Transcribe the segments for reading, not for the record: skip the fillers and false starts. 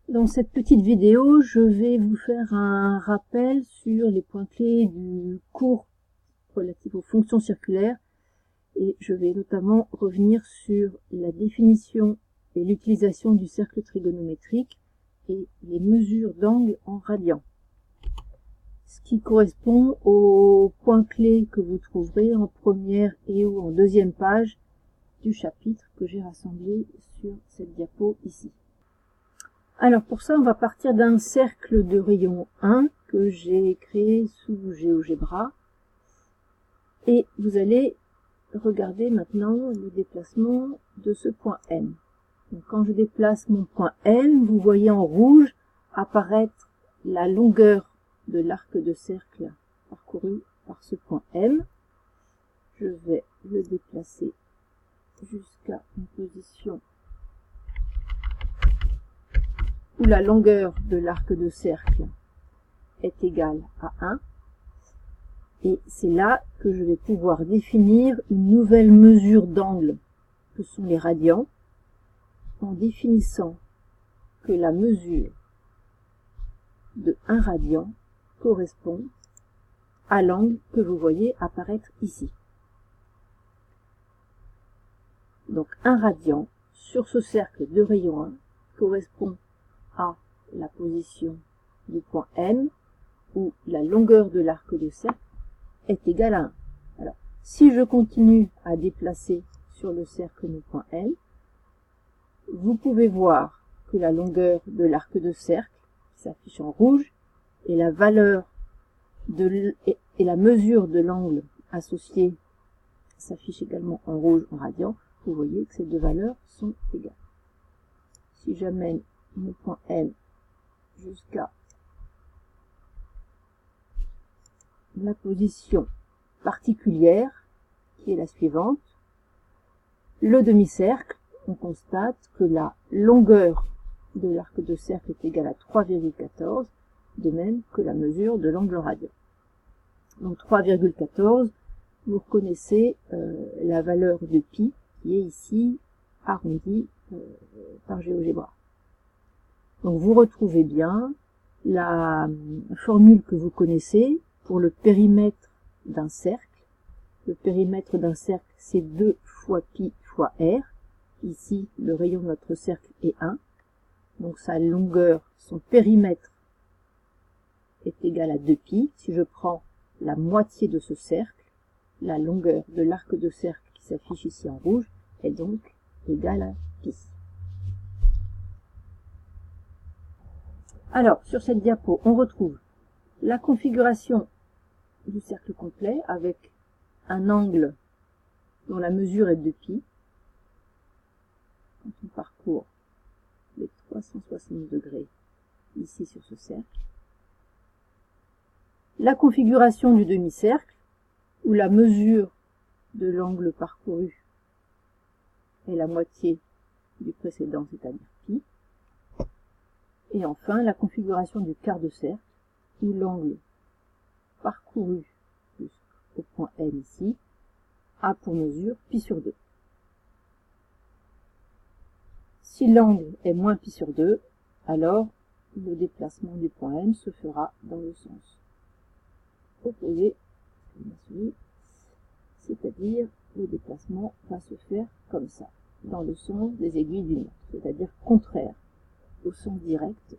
Dans cette petite vidéo, je vais vous faire un rappel sur les points clés du cours relatif aux fonctions circulaires et je vais notamment revenir sur la définition et l'utilisation du cercle trigonométrique et les mesures d'angle en radians. Ce qui correspond aux points clés que vous trouverez en première et ou en deuxième page du chapitre que j'ai rassemblé sur cette diapo ici. Alors pour ça, on va partir d'un cercle de rayon 1 que j'ai créé sous GeoGebra. Et vous allez regarder maintenant le déplacement de ce point M. Donc quand je déplace mon point M, vous voyez en rouge apparaître la longueur de l'arc de cercle parcouru par ce point M. Je vais le déplacer jusqu'à une position où la longueur de l'arc de cercle est égale à 1. Et c'est là que je vais pouvoir définir une nouvelle mesure d'angle, que sont les radians, en définissant que la mesure de 1 radian correspond à l'angle que vous voyez apparaître ici. Donc 1 radian sur ce cercle de rayon 1 correspond à la position du point M, où la longueur de l'arc de cercle est égale à 1. Alors, si je continue à déplacer sur le cercle mon point M, vous pouvez voir que la longueur de l'arc de cercle, qui s'affiche en rouge, et la valeur et la mesure de l'angle associé s'affiche également en rouge en radian. Vous voyez que ces deux valeurs sont égales. Si j'amène mon point M jusqu'à la position particulière, qui est la suivante, le demi-cercle, on constate que la longueur de l'arc de cercle est égale à 3,14, de même que la mesure de l'angle radian. Donc 3,14, vous reconnaissez la valeur de pi, qui est ici arrondie par GeoGebra. Donc vous retrouvez bien la formule que vous connaissez pour le périmètre d'un cercle. Le périmètre d'un cercle, c'est 2 fois pi fois r. Ici, le rayon de notre cercle est 1. Donc sa longueur, son périmètre est égal à 2 pi. Si je prends la moitié de ce cercle, la longueur de l'arc de cercle qui s'affiche ici en rouge est donc égale à pi. Alors, sur cette diapo, on retrouve la configuration du cercle complet avec un angle dont la mesure est de pi. Quand on parcourt les 360 degrés ici sur ce cercle. La configuration du demi-cercle, où la mesure de l'angle parcouru est la moitié du précédent, c'est-à-dire pi. Et enfin, la configuration du quart de cercle, où l'angle parcouru jusqu'au point M ici a pour mesure pi sur 2. Si l'angle est moins pi sur 2, alors le déplacement du point M se fera dans le sens opposé, c'est-à-dire le déplacement va se faire comme ça, dans le sens des aiguilles d'une montre, c'est-à-dire contraire au sens direct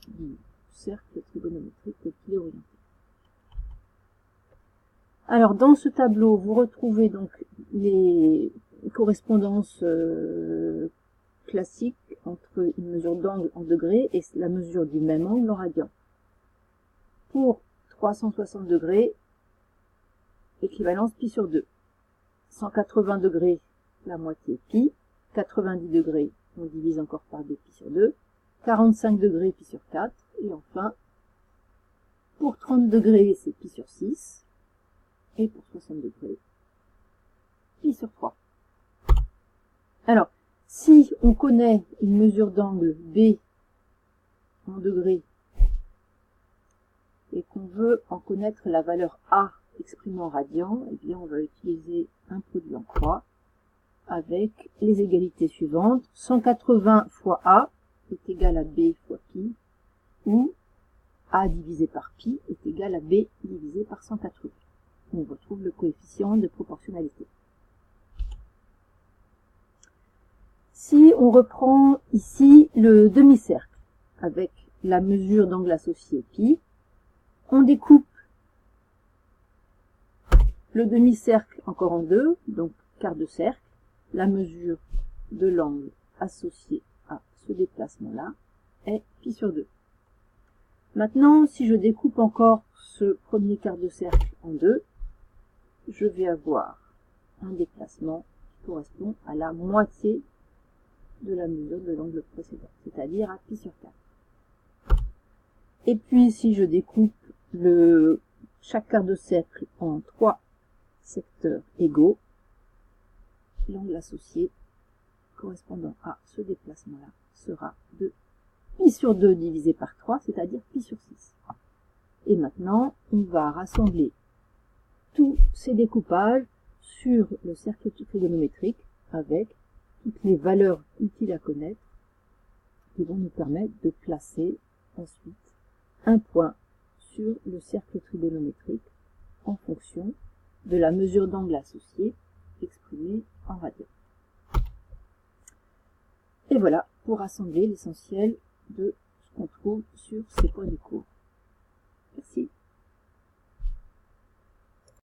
du cercle trigonométrique qui est orienté. Alors dans ce tableau, vous retrouvez donc les correspondances classiques entre une mesure d'angle en degrés et la mesure du même angle en radians. Pour 360 degrés, équivalence pi sur 2. 180 degrés, la moitié pi. 90 degrés, on divise encore par 2 pi sur 2. 45 degrés, pi sur 4. Et enfin, pour 30 degrés, c'est pi sur 6. Et pour 60 degrés, pi sur 3. Alors, si on connaît une mesure d'angle B en degrés et qu'on veut en connaître la valeur A exprimée en radians, eh bien on va utiliser un produit en croix avec les égalités suivantes. 180 fois A, est égal à B fois pi, ou A divisé par pi est égal à B divisé par 180. On retrouve le coefficient de proportionnalité. Si on reprend ici le demi-cercle avec la mesure d'angle associé pi, on découpe le demi-cercle encore en deux, donc quart de cercle, la mesure de l'angle associé à ce déplacement-là est pi sur 2. Maintenant, si je découpe encore ce premier quart de cercle en deux, je vais avoir un déplacement qui correspond à la moitié de la mesure de l'angle précédent, c'est-à-dire à pi sur 4. Et puis, si je découpe chaque quart de cercle en 3 secteurs égaux, l'angle associé correspondant à ce déplacement-là sera de pi sur 2 divisé par 3, c'est-à-dire pi sur 6. Et maintenant, on va rassembler tous ces découpages sur le cercle trigonométrique avec toutes les valeurs utiles à connaître qui vont nous permettre de placer ensuite un point sur le cercle trigonométrique en fonction de la mesure d'angle associée exprimée en radians. Et voilà pour rassembler l'essentiel de ce qu'on trouve sur ces points du cours. Merci.